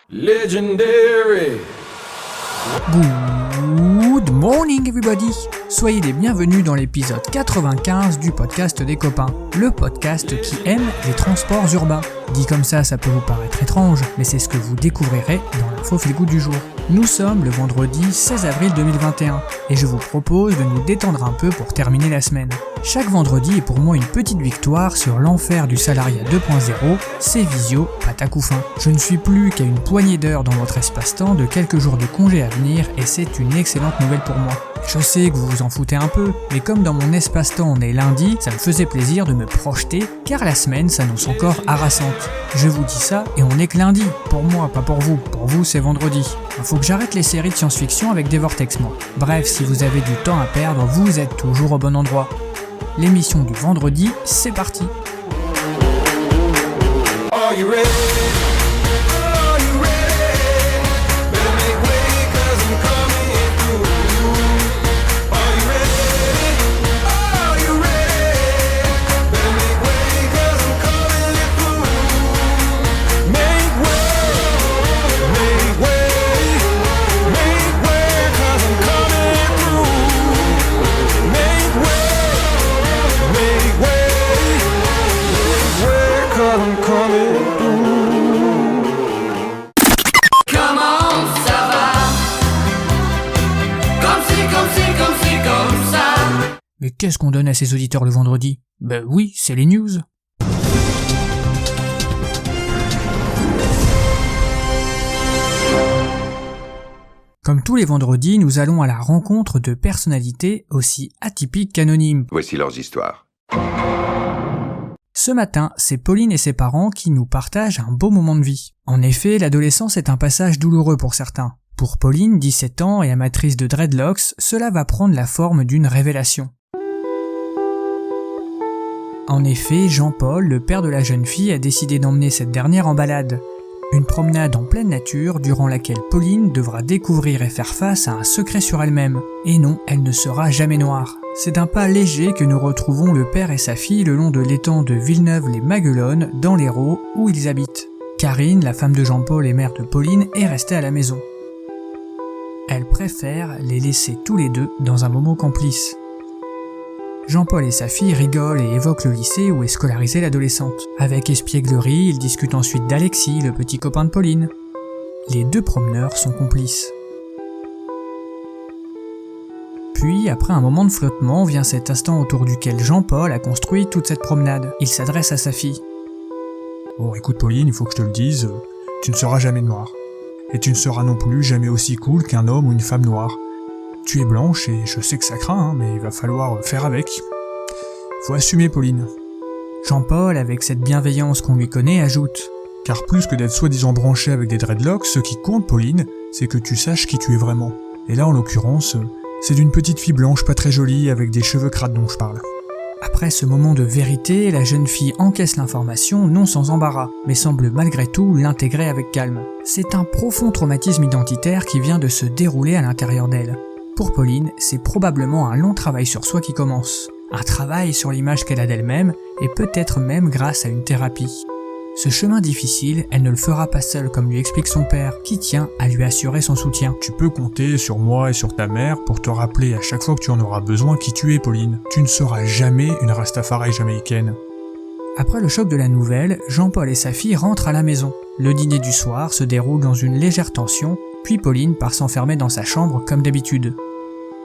Legendary. Good morning everybody! Soyez les bienvenus dans l'épisode 95 du podcast des copains, le podcast qui aime les transports urbains. Dit comme ça peut vous paraître étrange, mais c'est ce que vous découvrirez dans l'info feel good du jour. Nous sommes le vendredi 16 avril 2021 et je vous propose de nous détendre un peu pour terminer la semaine. Chaque vendredi est pour moi une petite victoire sur l'enfer du salariat 2.0, c'est visio, patac ou fin. Je ne suis plus qu'à une poignée d'heures dans votre espace-temps de quelques jours de congé à venir et c'est une excellente nouvelle pour moi. Je sais que vous vous en foutez un peu, mais comme dans mon espace-temps on est lundi, ça me faisait plaisir de me projeter, car la semaine s'annonce encore harassante. Je vous dis ça et on est que lundi, pour moi, pas pour vous c'est vendredi. Faut que j'arrête les séries de science-fiction avec des vortex moi. Bref, si vous avez du temps à perdre, vous êtes toujours au bon endroit. L'émission du vendredi, c'est parti. Are you ready? Are you ready? Better make way 'cause I'm coming through. Are you ready? Are you ready? Better make way 'cause I'm coming through. Make way 'cause I'm coming through. Make way 'cause I'm coming through. Come on, ça va. Comme ça. Mais qu'est-ce qu'on donne à ses auditeurs le vendredi? Ben oui, c'est les news. Comme tous les vendredis, nous allons à la rencontre de personnalités aussi atypiques qu'anonymes. Voici leurs histoires. Ce matin, c'est Pauline et ses parents qui nous partagent un beau moment de vie. En effet, l'adolescence est un passage douloureux pour certains. Pour Pauline, 17 ans et amatrice de dreadlocks, cela va prendre la forme d'une révélation. En effet, Jean-Paul, le père de la jeune fille, a décidé d'emmener cette dernière en balade. Une promenade en pleine nature durant laquelle Pauline devra découvrir et faire face à un secret sur elle-même. Et non, elle ne sera jamais noire. C'est d'un pas léger que nous retrouvons le père et sa fille le long de l'étang de Villeneuve-les-Maguelones, dans l'Hérault, où ils habitent. Karine, la femme de Jean-Paul et mère de Pauline, est restée à la maison. Elle préfère les laisser tous les deux dans un moment complice. Jean-Paul et sa fille rigolent et évoquent le lycée où est scolarisée l'adolescente. Avec espièglerie, ils discutent ensuite d'Alexis, le petit copain de Pauline. Les deux promeneurs sont complices. Puis, après un moment de flottement, vient cet instant autour duquel Jean-Paul a construit toute cette promenade. Il s'adresse à sa fille. Bon, écoute Pauline, il faut que je te le dise, tu ne seras jamais noire. Et tu ne seras non plus jamais aussi cool qu'un homme ou une femme noire. Tu es blanche et je sais que ça craint, mais il va falloir faire avec. Faut assumer Pauline. Jean-Paul, avec cette bienveillance qu'on lui connaît, ajoute. Car plus que d'être soi-disant branché avec des dreadlocks, ce qui compte Pauline, c'est que tu saches qui tu es vraiment. Et là en l'occurrence, c'est d'une petite fille blanche pas très jolie avec des cheveux crades dont je parle. Après ce moment de vérité, la jeune fille encaisse l'information non sans embarras, mais semble malgré tout l'intégrer avec calme. C'est un profond traumatisme identitaire qui vient de se dérouler à l'intérieur d'elle. Pour Pauline, c'est probablement un long travail sur soi qui commence. Un travail sur l'image qu'elle a d'elle-même, et peut-être même grâce à une thérapie. Ce chemin difficile, elle ne le fera pas seule comme lui explique son père, qui tient à lui assurer son soutien. Tu peux compter sur moi et sur ta mère pour te rappeler à chaque fois que tu en auras besoin qui tu es Pauline. Tu ne seras jamais une rastafari jamaïcaine. Après le choc de la nouvelle, Jean-Paul et sa fille rentrent à la maison. Le dîner du soir se déroule dans une légère tension, puis Pauline part s'enfermer dans sa chambre comme d'habitude.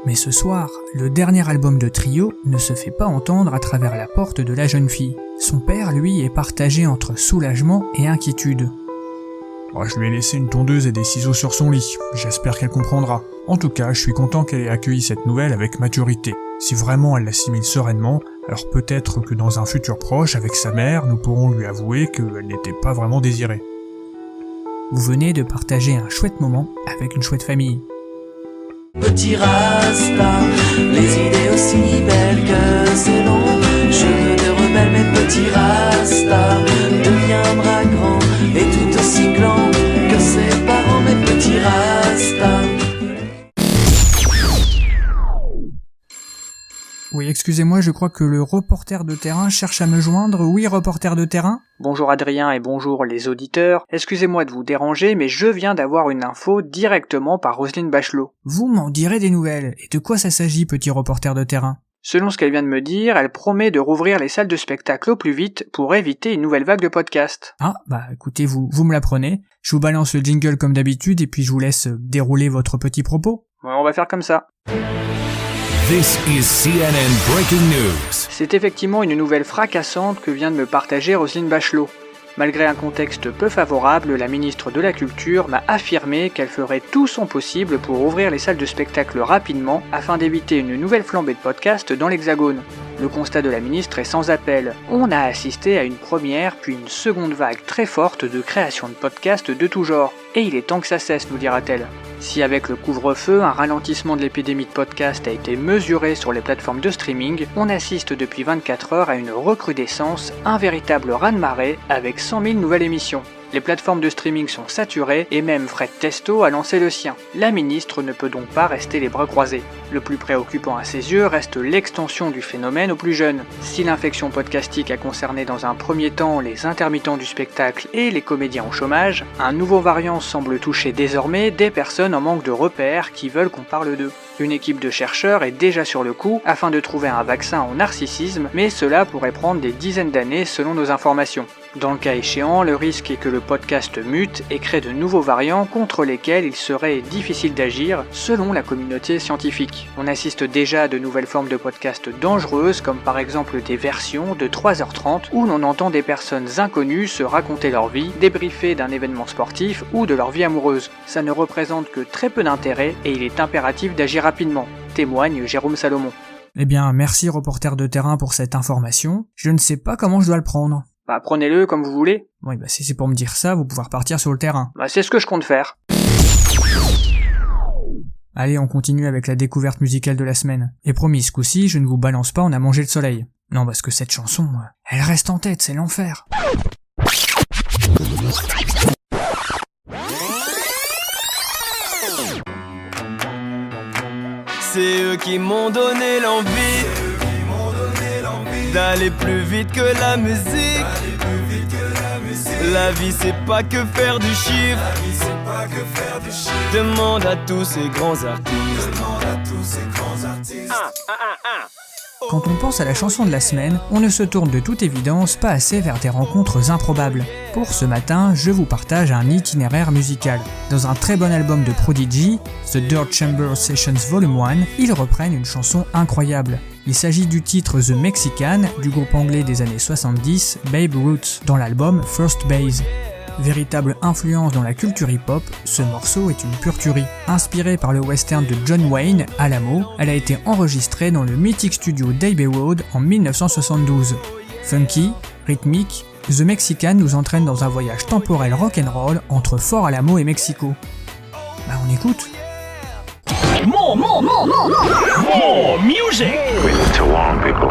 Mais ce soir, le dernier album de Trio ne se fait pas entendre à travers la porte de la jeune fille. Son père, lui, est partagé entre soulagement et inquiétude. Bon, je lui ai laissé une tondeuse et des ciseaux sur son lit, j'espère qu'elle comprendra. En tout cas, je suis content qu'elle ait accueilli cette nouvelle avec maturité. Si vraiment elle l'assimile sereinement, alors peut-être que dans un futur proche, avec sa mère, nous pourrons lui avouer qu'elle n'était pas vraiment désirée. Vous venez de partager un chouette moment avec une chouette famille. Petit Rasta, les idées aussi belles que c'est long. Cheveux de rebelle, mais petit Rasta deviendra grand et tout aussi grand que ses parents, mais petit Rasta. Vous voyez que excusez-moi, je crois que le reporter de terrain cherche à me joindre. Oui, reporter de terrain ? Bonjour Adrien et bonjour les auditeurs. Excusez-moi de vous déranger, mais je viens d'avoir une info directement par Roselyne Bachelot. Vous m'en direz des nouvelles. Et de quoi ça s'agit, petit reporter de terrain ? Selon ce qu'elle vient de me dire, elle promet de rouvrir les salles de spectacle au plus vite pour éviter une nouvelle vague de podcasts. Ah, bah écoutez, vous me l'apprenez. Je vous balance le jingle comme d'habitude et puis je vous laisse dérouler votre petit propos. Ouais, on va faire comme ça. This is CNN Breaking News. C'est effectivement une nouvelle fracassante que vient de me partager Roselyne Bachelot. Malgré un contexte peu favorable, la ministre de la Culture m'a affirmé qu'elle ferait tout son possible pour ouvrir les salles de spectacle rapidement afin d'éviter une nouvelle flambée de podcasts dans l'Hexagone. Le constat de la ministre est sans appel. On a assisté à une première puis une seconde vague très forte de création de podcasts de tout genre. Et il est temps que ça cesse, nous dira-t-elle. Si avec le couvre-feu, un ralentissement de l'épidémie de podcast a été mesuré sur les plateformes de streaming, on assiste depuis 24 heures à une recrudescence, un véritable raz-de-marée avec 100 000 nouvelles émissions. Les plateformes de streaming sont saturées et même Fred Testo a lancé le sien. La ministre ne peut donc pas rester les bras croisés. Le plus préoccupant à ses yeux reste l'extension du phénomène aux plus jeunes. Si l'infection podcastique a concerné dans un premier temps les intermittents du spectacle et les comédiens au chômage, un nouveau variant semble toucher désormais des personnes en manque de repères qui veulent qu'on parle d'eux. Une équipe de chercheurs est déjà sur le coup afin de trouver un vaccin au narcissisme, mais cela pourrait prendre des dizaines d'années selon nos informations. Dans le cas échéant, le risque est que le podcast mute et crée de nouveaux variants contre lesquels il serait difficile d'agir selon la communauté scientifique. On assiste déjà à de nouvelles formes de podcasts dangereuses comme par exemple des versions de 3h30 où l'on entend des personnes inconnues se raconter leur vie, débriefer d'un événement sportif ou de leur vie amoureuse. Ça ne représente que très peu d'intérêt et il est impératif d'agir rapidement, témoigne Jérôme Salomon. Eh bien, merci reporter de terrain pour cette information. Je ne sais pas comment je dois le prendre. Bah prenez-le comme vous voulez. Oui, bah si c'est pour me dire ça, vous pouvez repartir sur le terrain. Bah c'est ce que je compte faire. Allez, on continue avec la découverte musicale de la semaine. Et promis, ce coup-ci, je ne vous balance pas On a mangé le soleil. Non, parce que cette chanson, elle reste en tête, c'est l'enfer. C'est eux qui m'ont donné l'envie d'aller plus vite que la musique. La vie c'est pas que faire du chiffre. Demande à tous ces grands artistes. Quand on pense à la chanson de la semaine, on ne se tourne de toute évidence pas assez vers des rencontres improbables. Pour ce matin, je vous partage un itinéraire musical. Dans un très bon album de Prodigy, The Dirt Chamber Sessions Volume 1, ils reprennent une chanson incroyable. Il s'agit du titre The Mexican du groupe anglais des années 70, Babe Ruth, dans l'album First Base. Véritable influence dans la culture hip-hop, ce morceau est une pure tuerie. Inspirée par le western de John Wayne, Alamo, elle a été enregistrée dans le mythique studio d'Abbey Road en 1972. Funky, rythmique, The Mexican nous entraîne dans un voyage temporel rock'n'roll entre Fort Alamo et Mexico. Bah on écoute. More music. We need to warn people.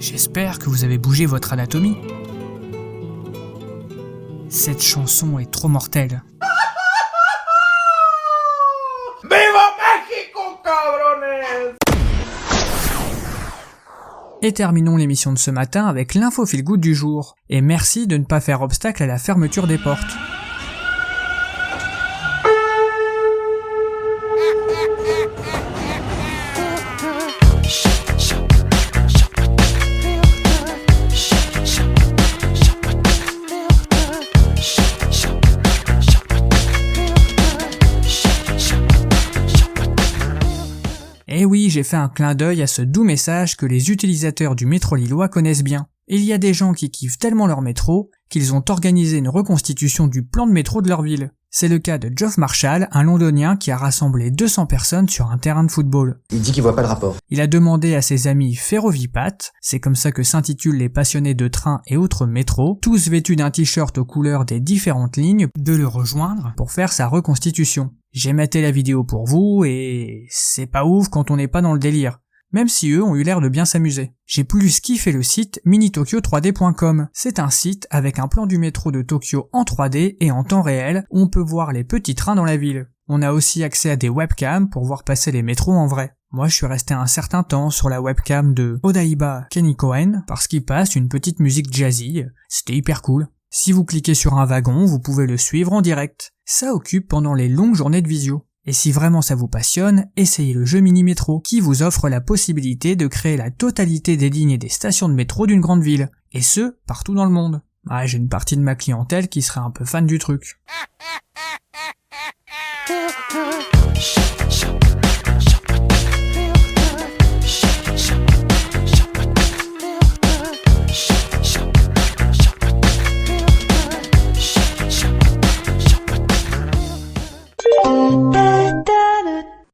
J'espère que vous avez bougé votre anatomie. Cette chanson est trop mortelle. Et terminons l'émission de ce matin avec l'info feel good du jour. Et merci de ne pas faire obstacle à la fermeture des portes. Et oui, j'ai fait un clin d'œil à ce doux message que les utilisateurs du métro lillois connaissent bien. Il y a des gens qui kiffent tellement leur métro qu'ils ont organisé une reconstitution du plan de métro de leur ville. C'est le cas de Geoff Marshall, un londonien qui a rassemblé 200 personnes sur un terrain de football. Il dit qu'il voit pas le rapport. Il a demandé à ses amis Ferrovipat, c'est comme ça que s'intitulent les passionnés de train et autres métros, tous vêtus d'un t-shirt aux couleurs des différentes lignes, de le rejoindre pour faire sa reconstitution. J'ai maté la vidéo pour vous et c'est pas ouf quand on n'est pas dans le délire. Même si eux ont eu l'air de bien s'amuser. J'ai plus kiffé le site minitokyo3d.com. C'est un site avec un plan du métro de Tokyo en 3D et en temps réel où on peut voir les petits trains dans la ville. On a aussi accès à des webcams pour voir passer les métros en vrai. Moi je suis resté un certain temps sur la webcam de Odaiba Kenikoen parce qu'il passe une petite musique jazzy. C'était hyper cool. Si vous cliquez sur un wagon, vous pouvez le suivre en direct. Ça occupe pendant les longues journées de visio. Et si vraiment ça vous passionne, essayez le jeu Mini Métro, qui vous offre la possibilité de créer la totalité des lignes et des stations de métro d'une grande ville, et ce, partout dans le monde. Ah, j'ai une partie de ma clientèle qui serait un peu fan du truc.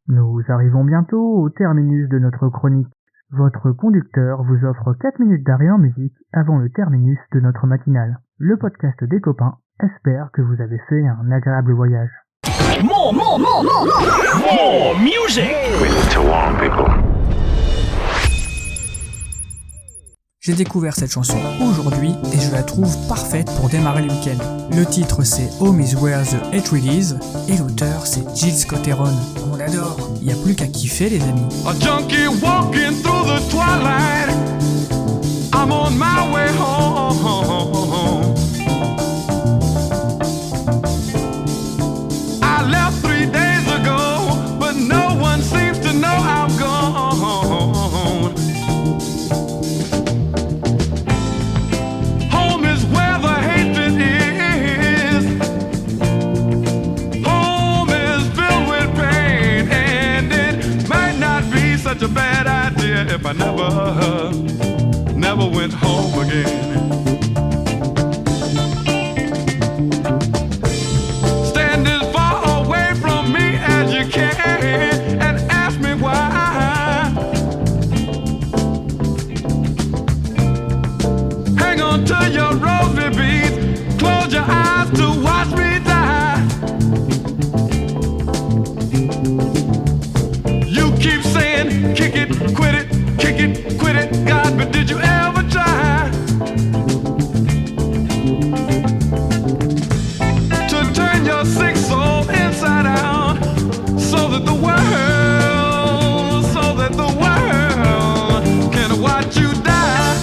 Nous arrivons bientôt au terminus de notre chronique. Votre conducteur vous offre 4 minutes d'arrêt en musique avant le terminus de notre matinale. Le podcast des copains espère que vous avez fait un agréable voyage. More music. J'ai découvert cette chanson aujourd'hui et je la trouve parfaite pour démarrer le week-end. Le titre c'est Home is Where the Hatred Is et l'auteur c'est Jill Scott Heron. On l'adore, il n'y a plus qu'à kiffer les amis. A junkie walking through the twilight. I'm on my way home. I left 3 days ago, but no one seems to know I'm gone. Home is where the hatred is. Home is filled with pain, and it might not be such a bad idea if I never went home again. Stand as far away from me as you can and ask me why. Hang on to your rosary beads, close your eyes to watch me die. You keep saying, kick it, quit it, God, but did you ever try to turn your sick soul inside out so that the world can watch you die?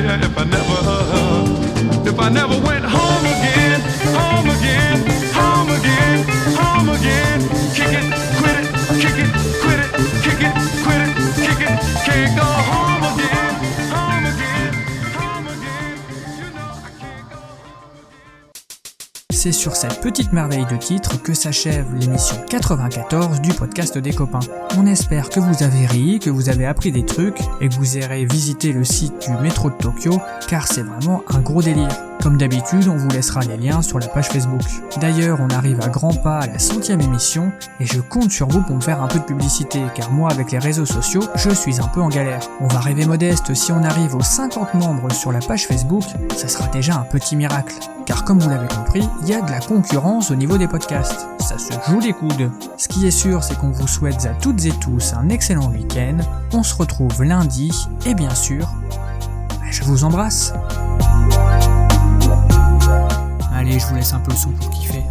yeah, if I never went home again, home again, home again, home again. Kick it, quit it, kick it, quit it, kick it, quit it, kick it. Can't go home again, home again, home again. You know I can't go home again. C'est sur cette petite merveille de titre que s'achève l'émission 94 du podcast des copains. On espère que vous avez ri, que vous avez appris des trucs et que vous irez visiter le site du métro de Tokyo car c'est vraiment un gros délire. Comme d'habitude, on vous laissera les liens sur la page Facebook. D'ailleurs, on arrive à grands pas à la 100e émission et je compte sur vous pour me faire un peu de publicité car moi avec les réseaux sociaux, je suis un peu en galère. On va rêver modeste, si on arrive aux 50 membres sur la page Facebook, ça sera déjà un petit miracle. Car comme vous l'avez compris, il y a de la concurrence au niveau des podcasts. Ça se joue les coudes. Ce qui est sûr, c'est qu'on vous souhaite à toutes et tous un excellent week-end. On se retrouve lundi et bien sûr, je vous embrasse. Allez, je vous laisse un peu le son pour kiffer.